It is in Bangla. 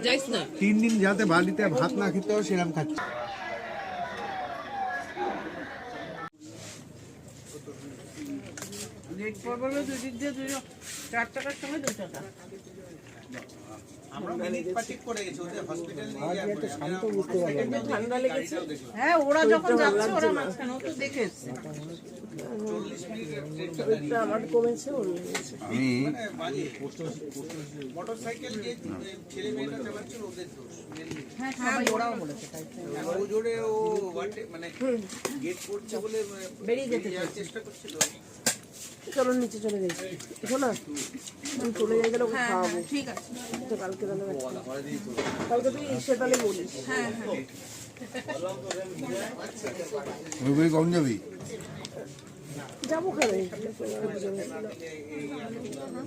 3 দিন যাতে বাড়িতে ভাত না খেতে হয় সেরকম খাচ্ছে। হ্যাঁ ওরা যখন যাচ্ছে ওরা মাঝখানে তো দেখে এসছে। আমার কমেছে ওর লেগেছে। মোটরসাইকেল যে ছেলে মেয়েরা চালাচ্ছিল ওদের দোষ। হ্যাঁ সবাই ওরাও বলেছে তাই। ও জোরে ও মানে গেট করছে বলে বেরিয়ে যেতে চেষ্টা করছিল। চলো নিচে চলে গেছি শোনা তুই চলে যাই গেলে ওকে খাওয়াবো। ঠিক আছে তো কালকে তাহলে কালকে তুই এসে তাহলে বলিস। হ্যাঁ ওই কখন যাবি? যাবো খাবে